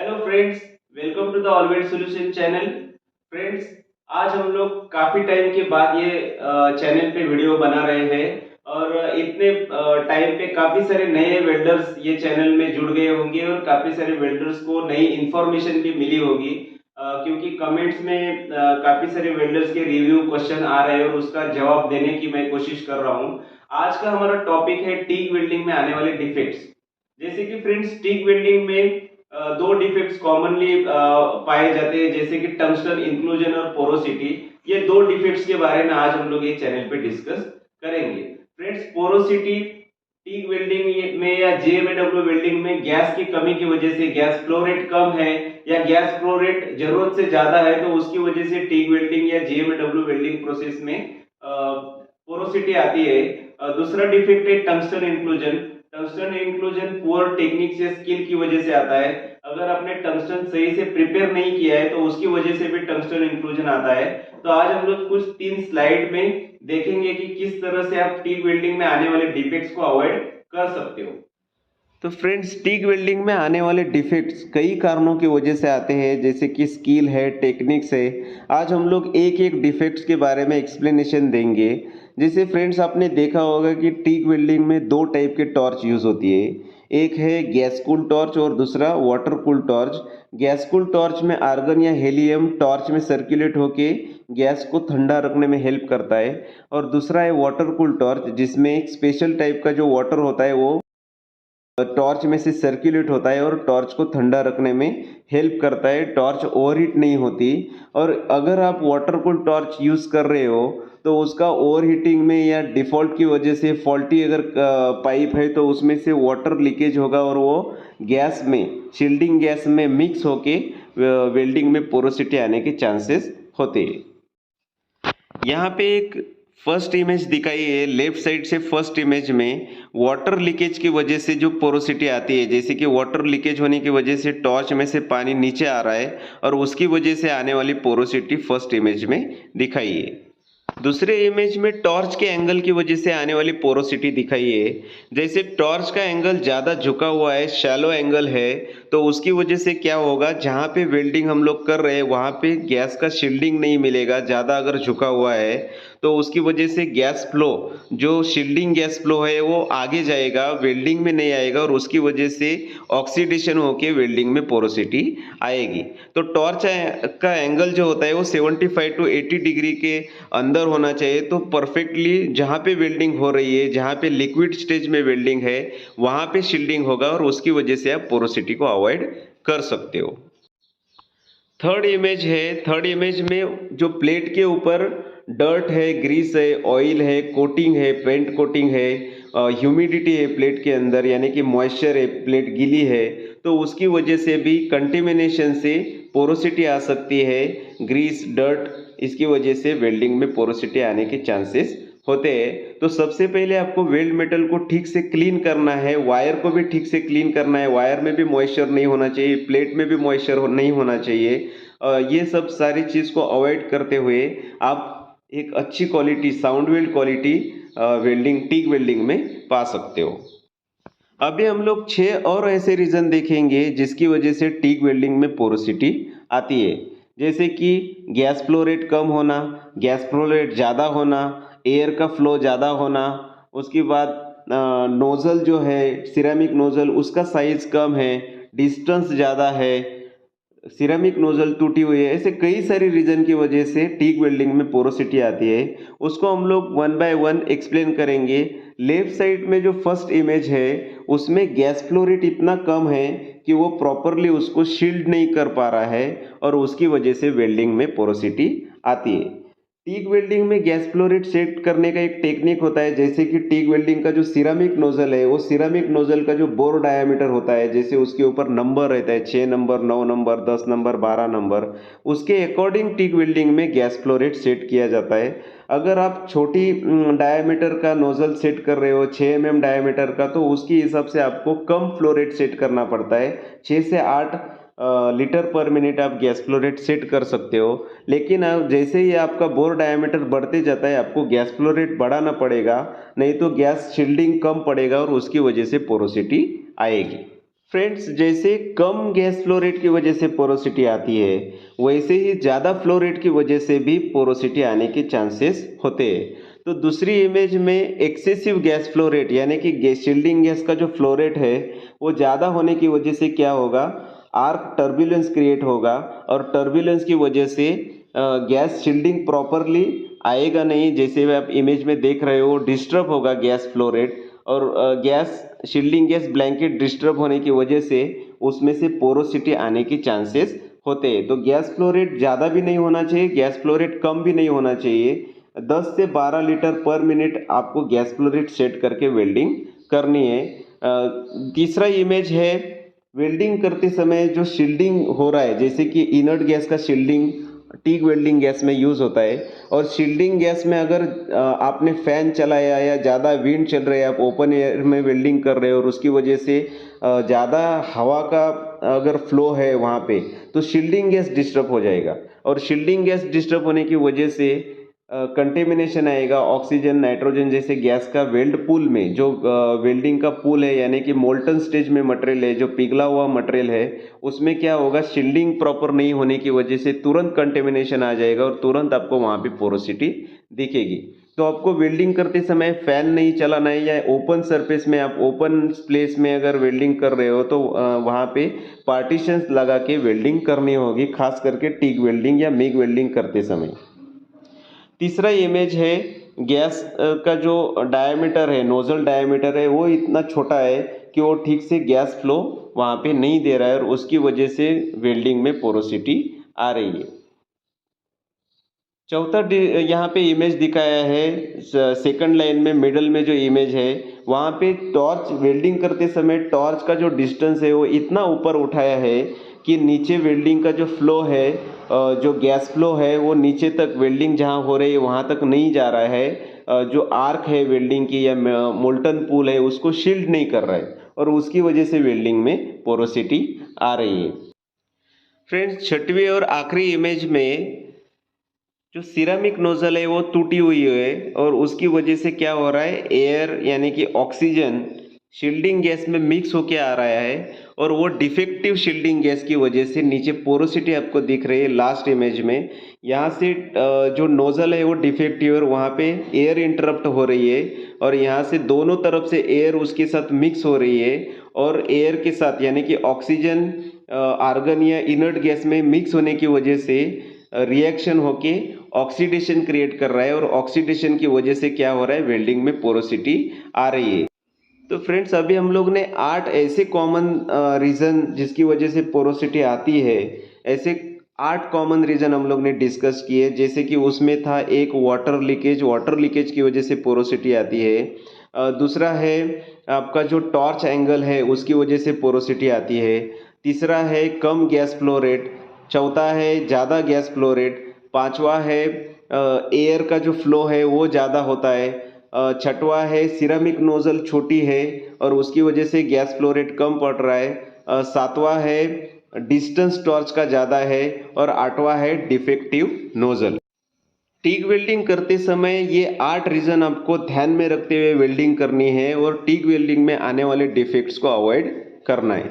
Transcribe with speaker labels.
Speaker 1: Hello friends, welcome to the always solution channel. Friends, आज हम लोग काफी टाइम के बाद ये चैनल पे वीडियो बना रहे हैं और इतने टाइम पे काफी सारे नए वेल्डर्स ये चैनल में जुड़ गए होंगे और काफी सारे वेल्डर्स को नई इंफॉर्मेशन भी मिली होगी। क्योंकि कमेंट्स में काफी सारे वेल्डर्स के रिव्यू क्वेश्चन आ रहे हैं और उसका जवाब देने की मैं कोशिश कर रहा हूँ। आज का हमारा टॉपिक है टीक वेल्डिंग में आने वाले डिफेक्ट्स। जैसे कि फ्रेंड्स, टीक वेल्डिंग में दो डिफेक्ट्स कॉमनली पाए जाते हैं, जैसे कि टंगस्टन इंक्लूजन और पोरोसिटी। ये दो डिफेक्ट्स के बारे में आज हम लोग ये चैनल पे डिस्कस करेंगे। फ्रेंड्स, पोरोसिटी टीक वेल्डिंग में या जेएमडब्ल्यू वेल्डिंग में गैस की कमी की वजह से, गैस फ्लो रेट कम है या गैस फ्लो रेट जरूरत से ज्यादा है, तो उसकी वजह से टीक वेल्डिंग या जेएमडब्ल्यू वेल्डिंग प्रोसेस में पोरोसिटी आती है। दूसरा डिफेक्ट है tungsten inclusion. Tungsten inclusion poor technique से, स्किल की वजह से आता है। अगर आपने टंगस्टन सही से प्रिपेयर नहीं किया है तो उसकी वजह से भी टंगस्टन इंक्लूजन आता है। तो आज हम लोग कुछ 3 स्लाइड में देखेंगे कि किस तरह से आप टीक वेल्डिंग में आने वाले डिफेक्ट्स को अवॉइड कर सकते हो। तो फ्रेंड्स, टीक वेल्डिंग में आने वाले डिफेक्ट्स कई कारणों की वजह से आते हैं, जैसे कि स्किल है, टेक्निक्स है। आज हम लोग एक एक डिफेक्ट्स के बारे में एक्सप्लेनेशन देंगे। जैसे फ्रेंड्स, आपने देखा होगा कि टीक वेल्डिंग में दो टाइप के टॉर्च यूज होती है। एक है गैस कूल टॉर्च और दूसरा water cool torch. Gas cool torch में आर्गन या हेलियम टॉर्च में सर्कुलेट होके गैस को ठंडा रखने में हेल्प करता है। और दूसरा है वाटर कूल टॉर्च, जिसमें एक स्पेशल टाइप का जो वाटर होता है वो टॉर्च में से सर्कुलेट होता है और टॉर्च को ठंडा रखने में हेल्प करता है। टॉर्च ओवरहीट नहीं होती। और अगर आप वाटर कूल टॉर्च यूज़ कर रहे हो तो उसका ओवरहीटिंग में या डिफ़ॉल्ट की वजह से फॉल्टी अगर पाइप है तो उसमें से वाटर लीकेज होगा और वो गैस में, शील्डिंग गैस में मिक्स होके वेल्डिंग में पोरोसिटी आने के चांसेस होते हैं। यहाँ पे एक फर्स्ट इमेज दिखाई है, लेफ्ट साइड से फर्स्ट इमेज में वाटर लीकेज की वजह से जो पोरोसिटी आती है, जैसे कि वाटर लीकेज होने की वजह से टॉर्च में से पानी नीचे आ रहा है और उसकी वजह से आने वाली पोरोसिटी फर्स्ट इमेज में दिखाई है। दूसरे इमेज में टॉर्च के एंगल की वजह से आने वाली पोरोसिटी दिखाई है। जैसे टॉर्च का एंगल ज़्यादा झुका हुआ है, शैलो एंगल है, तो उसकी वजह से क्या होगा, जहाँ पे वेल्डिंग हम लोग कर रहे हैं वहाँ पे गैस का शील्डिंग नहीं मिलेगा। ज़्यादा अगर झुका हुआ है तो उसकी वजह से गैस फ्लो, जो शील्डिंग गैस फ्लो है वो आगे जाएगा, वेल्डिंग में नहीं आएगा और उसकी वजह से ऑक्सीडेशन होके वेल्डिंग में पोरोसिटी आएगी। तो टॉर्च का एंगल जो होता है वो 75 टू 80 डिग्री के अंदर होना चाहिए। तो परफेक्टली जहाँ पे वेल्डिंग हो रही है, जहाँ पे लिक्विड स्टेज में वेल्डिंग है, वहाँ पे शील्डिंग होगा और उसकी वजह से आप पोरोसिटी को अवॉइड कर सकते हो। थर्ड इमेज है, थर्ड इमेज में जो प्लेट के ऊपर डर्ट है, ग्रीस है, ऑयल है, कोटिंग है, पेंट कोटिंग है, ह्यूमिडिटी है प्लेट के अंदर, यानी कि मॉइस्चर है, प्लेट गीली है, तो उसकी वजह से भी कंटेमिनेशन से पोरोसिटी आ सकती है। ग्रीस, डर्ट, इसकी वजह से वेल्डिंग में पोरोसिटी आने के चांसेस होते हैं। तो सबसे पहले आपको वेल्ड मेटल को ठीक से क्लीन करना है, वायर को भी ठीक से क्लीन करना है। वायर में भी मॉइस्चर नहीं होना चाहिए, प्लेट में भी मॉइस्चर नहीं होना चाहिए। ये सब सारी चीज़ को अवॉइड करते हुए आप एक अच्छी quality, sound weld quality welding, TIG welding में पा सकते हो। अभी हम लोग 6 और ऐसे रीज़न देखेंगे जिसकी वजह से टीक वेल्डिंग में पोरोसिटी आती है। जैसे कि गैस फ्लो रेट कम होना, गैस फ्लो रेट ज़्यादा होना, एयर का फ्लो ज़्यादा होना, उसके बाद नोज़ल जो है, सिरेमिक नोज़ल, उसका साइज़ कम है, डिस्टेंस ज़्यादा है, सिरेमिक नोजल टूटी हुई है। ऐसे कई सारी रीजन की वजह से टीक वेल्डिंग में पोरोसिटी आती है। उसको हम लोग वन बाय वन एक्सप्लेन करेंगे। लेफ्ट साइड में जो फर्स्ट इमेज है उसमें गैस फ्लो रेट इतना कम है कि वो प्रॉपरली उसको शील्ड नहीं कर पा रहा है और उसकी वजह से वेल्डिंग में पोरोसिटी आती है। टीक वेल्डिंग में गैस फ्लो रेट सेट करने का एक टेक्निक होता है, जैसे कि टीक वेल्डिंग का जो सिरामिक नोजल है, वो सिरामिक नोजल का जो बोर डायामीटर होता है, जैसे उसके ऊपर नंबर रहता है, 6 नंबर, 9 नंबर, 10 नंबर, 12 नंबर, उसके अकॉर्डिंग टीक वेल्डिंग में गैस फ्लो रेट सेट किया जाता है। अगर आप छोटी डायामीटर का नोजल सेट कर रहे हो, 6 mm डायामीटर का, तो उसके हिसाब से आपको कम फ्लो रेट सेट करना पड़ता है। 6 से 8 लीटर पर मिनट आप गैस फ्लो रेट सेट कर सकते हो। लेकिन जैसे ही आपका बोर डायमीटर बढ़ते जाता है आपको गैस फ्लो रेट बढ़ाना पड़ेगा, नहीं तो गैस शील्डिंग कम पड़ेगा और उसकी वजह से पोरोसिटी आएगी। फ्रेंड्स, जैसे कम गैस फ्लो रेट की वजह से पोरोसिटी आती है, वैसे ही ज़्यादा फ्लो रेट की वजह से भी पोरोसिटी आने के चांसेस होते हैं। तो दूसरी इमेज में एक्सेसिव गैस फ्लो रेट यानी कि शील्डिंग गैस का जो फ्लो रेट है वो ज़्यादा होने की वजह से क्या होगा, आर्क टर्बुलेंस क्रिएट होगा और टर्बुलेंस की वजह से गैस शील्डिंग प्रॉपरली आएगा नहीं। जैसे आप इमेज में देख रहे हो, डिस्टर्ब होगा गैस फ्लो रेट और gas shielding gas blanket disturb होने की वजह से उसमें से पोरोसिटी आने की चांसेस होते हैं। तो गैस फ्लो रेट ज़्यादा भी नहीं होना चाहिए, गैस फ्लो रेट कम भी नहीं होना चाहिए। 10 से 12 लीटर पर मिनट आपको गैस फ्लो रेट सेट करके वेल्डिंग करनी है। तीसरा इमेज है, वेल्डिंग करते समय जो शील्डिंग हो रहा है, जैसे कि इनर्ट गैस का शील्डिंग टीक वेल्डिंग गैस में यूज़ होता है। और शील्डिंग गैस में अगर आपने फ़ैन चलाया या ज़्यादा विंड चल रही है, आप ओपन एयर में वेल्डिंग कर रहे हो और उसकी वजह से ज़्यादा हवा का अगर फ्लो है वहाँ पे, तो शील्डिंग गैस डिस्टर्ब हो जाएगा और शील्डिंग गैस डिस्टर्ब होने की वजह से कंटेमिनेशन आएगा। ऑक्सीजन, नाइट्रोजन जैसे गैस का वेल्ड पूल में, जो वेल्डिंग का पूल है यानी कि मोल्टन स्टेज में मटेरियल है, जो पिघला हुआ मटेरियल है, उसमें क्या होगा, शील्डिंग प्रॉपर नहीं होने की वजह से तुरंत कंटेमिनेशन आ जाएगा और तुरंत आपको वहाँ पे पोरोसिटी दिखेगी। तो आपको वेल्डिंग करते समय फैन नहीं चलाना है या ओपन सरफेस में, आप ओपन प्लेस में अगर वेल्डिंग कर रहे हो तो वहाँ पे पार्टीशंस लगा के वेल्डिंग करनी होगी, खास करके टिग वेल्डिंग या मिग वेल्डिंग करते समय। तीसरा इमेज है, गैस का जो डायमीटर है, नोजल डायमीटर है, वो इतना छोटा है कि वो ठीक से गैस फ्लो वहाँ पे नहीं दे रहा है और उसकी वजह से वेल्डिंग में पोरोसिटी आ रही है। चौथा यहाँ पे इमेज दिखाया है, सेकंड लाइन में मिडल में जो इमेज है, वहाँ पे टॉर्च वेल्डिंग करते समय टॉर्च का जो डिस्टेंस है वो इतना ऊपर उठाया है कि नीचे वेल्डिंग का जो फ्लो है, जो गैस फ्लो है वो नीचे तक वेल्डिंग जहाँ हो रही है वहाँ तक नहीं जा रहा है। जो आर्क है वेल्डिंग की या मोल्टन पूल है उसको शील्ड नहीं कर रहा है और उसकी वजह से वेल्डिंग में पोरोसिटी आ रही है। फ्रेंड्स, छठवीं और आखिरी इमेज में जो सिरामिक नोजल है वो टूटी हुई है और उसकी वजह से क्या हो रहा है, एयर यानी कि ऑक्सीजन शील्डिंग गैस में मिक्स होके आ रहा है और वो डिफेक्टिव शील्डिंग गैस की वजह से नीचे पोरोसिटी आपको दिख रही है लास्ट इमेज में। यहाँ से जो नोजल है वो डिफेक्टिव और वहाँ पे एयर इंटरप्ट हो रही है और यहाँ से दोनों तरफ से एयर उसके साथ मिक्स हो रही है और एयर के साथ यानी कि ऑक्सीजन आर्गन या इनर्ट गैस में मिक्स होने की वजह से रिएक्शन होके ऑक्सीडेशन क्रिएट कर रहा है और ऑक्सीडेशन की वजह से क्या हो रहा है, वेल्डिंग में पोरोसिटी आ रही है। तो फ्रेंड्स, अभी हम लोग ने 8 ऐसे कॉमन रीज़न जिसकी वजह से पोरोसिटी आती है, ऐसे 8 कॉमन रीज़न हम लोग ने डिस्कस किए। जैसे कि उसमें था एक वाटर लीकेज की वजह से पोरोसिटी आती है। दूसरा है आपका जो टॉर्च एंगल है उसकी वजह से पोरोसिटी आती है। तीसरा है कम गैस फ्लो रेट। चौथा है ज़्यादा गैस फ्लो रेट। पांचवा है एयर का जो फ्लो है वो ज़्यादा होता है। छठवा है सिरेमिक नोजल छोटी है और उसकी वजह से गैस फ्लो रेट कम पड़ रहा है। सातवां है डिस्टेंस टॉर्च का ज़्यादा है और आठवां है डिफेक्टिव नोजल। टीग वेल्डिंग करते समय ये 8 रीज़न आपको ध्यान में रखते हुए वेल्डिंग करनी है और टीग वेल्डिंग में आने वाले डिफेक्ट्स को अवॉइड करना है।